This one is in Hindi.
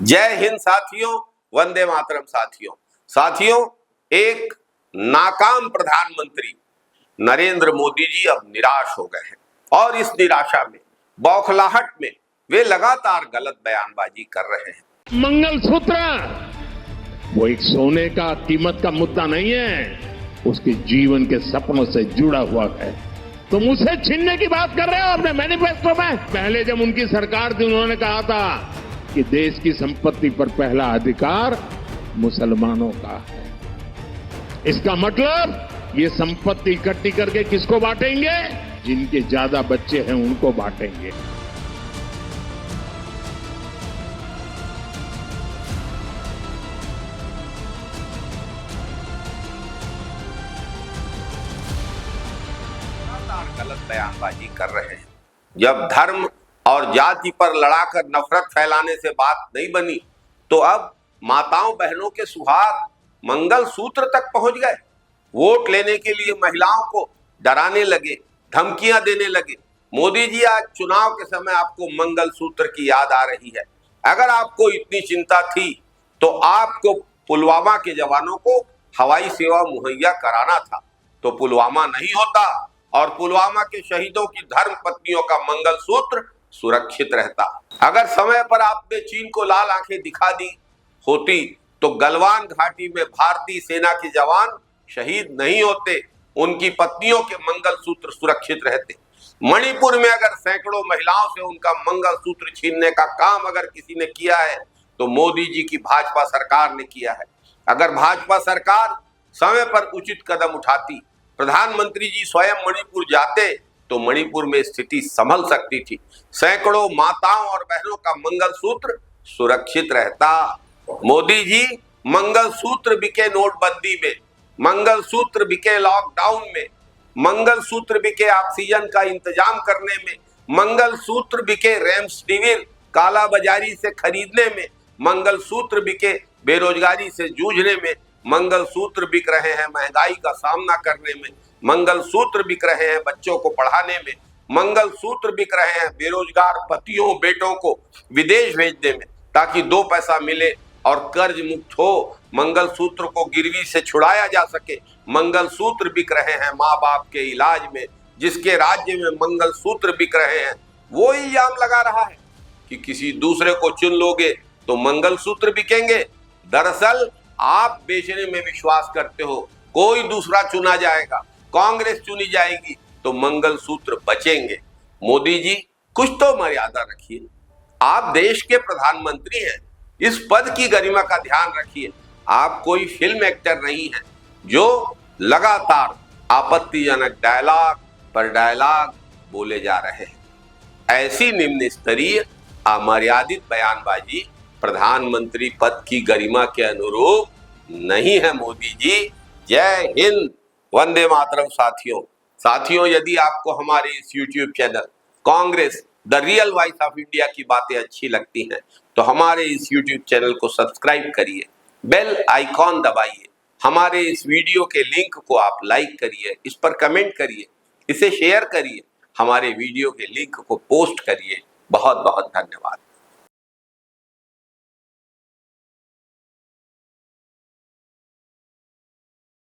जय हिंद साथियों, वंदे मातरम साथियों। एक नाकाम प्रधानमंत्री नरेंद्र मोदी जी अब निराश हो गए हैं और इस निराशा में, बौखलाहट में वे लगातार गलत बयानबाजी कर रहे हैं। मंगलसूत्र वो एक सोने का कीमत का मुद्दा नहीं है, उसके जीवन के सपनों से जुड़ा हुआ है। तुम उसे छीनने की बात कर रहे हो अपने मैनिफेस्टो में। पहले जब उनकी सरकार थी उन्होंने कहा था कि देश की संपत्ति पर पहला अधिकार मुसलमानों का है। इसका मतलब ये संपत्ति इकट्ठी करके किसको बांटेंगे? जिनके ज्यादा बच्चे हैं उनको बांटेंगे। गलत बयानबाजी कर रहे हैं। जब धर्म और जाति पर लड़ाकर नफरत फैलाने से बात नहीं बनी, तो अब माताओं बहनों के सुहाग मंगलसूत्र तक पहुंच गए। वोट लेने के लिए महिलाओं को डराने लगे, धमकियां देने लगे। मोदी जी, आज चुनाव के समय आपको मंगलसूत्र की याद आ रही है। अगर आपको इतनी चिंता थी तो आपको पुलवामा के जवानों को हवाई सेवा मुहैया कराना था, तो पुलवामा नहीं होता और पुलवामा के शहीदों की धर्म पत्नियों का मंगलसूत्र सुरक्षित रहता। अगर समय पर आपने चीन को लाल आंखें दिखा दी होती तो गलवान घाटी में भारतीय सेना के जवान शहीद नहीं होते, उनकी पत्नियों के मंगलसूत्र सुरक्षित रहते। मणिपुर में अगर सैकड़ों महिलाओं से उनका मंगलसूत्र छीनने का काम अगर किसी ने किया है तो मोदी जी की भाजपा सरकार ने किया है। अगर भाजपा सरकार समय पर उचित कदम उठाती, प्रधानमंत्री जी स्वयं मणिपुर जाते, तो मणिपुर में स्थिति संभल सकती थी। सैकड़ों माताओं और बहनों का मंगलसूत्र सुरक्षित रहता। मोदी जी मंगलसूत्र बिके नोटबंदी में, मंगलसूत्र बिके लॉकडाउन में, मंगलसूत्र बिके ऑक्सीजन का इंतजाम करने में, मंगलसूत्र बिके रेमडेसिविर कालाबाजारी से खरीदने में, मंगलसूत्र बिके बेरोजगारी से जूझने में, मंगलसूत्र बिक रहे हैं महंगाई का सामना करने में, मंगलसूत्र बिक रहे हैं बच्चों को पढ़ाने में, मंगलसूत्र बिक रहे हैं बेरोजगार पतियों बेटों को विदेश भेजने में ताकि 2 पैसा मिले और कर्ज मुक्त हो, मंगलसूत्र को गिरवी से छुड़ाया जा सके। मंगलसूत्र बिक रहे हैं माँ बाप के इलाज में। जिसके राज्य में मंगलसूत्र बिक रहे हैं वो इल्जाम लगा रहा है कि किसी दूसरे को चुन लोगे तो मंगलसूत्र बिकेंगे। दरअसल आप बेचने में विश्वास करते हो, कोई दूसरा चुना जाएगा, कांग्रेस चुनी जाएगी तो मंगलसूत्र बचेंगे। मोदी जी, कुछ तो मर्यादा रखिए। आप देश के प्रधानमंत्री हैं, इस पद की गरिमा का ध्यान रखिए। आप कोई फिल्म एक्टर नहीं हैं जो लगातार आपत्तिजनक डायलॉग पर डायलॉग बोले जा रहे हैं। ऐसी निम्न स्तरीय अमर्यादित बयानबाजी प्रधानमंत्री पद की गरिमा के अनुरूप नहीं है। मोदी जी, जय हिंद, वंदे मातरम साथियों, यदि आपको हमारे इस YouTube channel Congress the real voice of India की बातें अच्छी लगती हैं तो हमारे इस YouTube चैनल को सब्सक्राइब करिए, बेल आइकॉन दबाइए, हमारे इस वीडियो के लिंक को आप लाइक करिए, इस पर कमेंट करिए, इसे शेयर करिए, हमारे वीडियो के लिंक को पोस्ट करिए। बहुत बहुत धन्यवाद।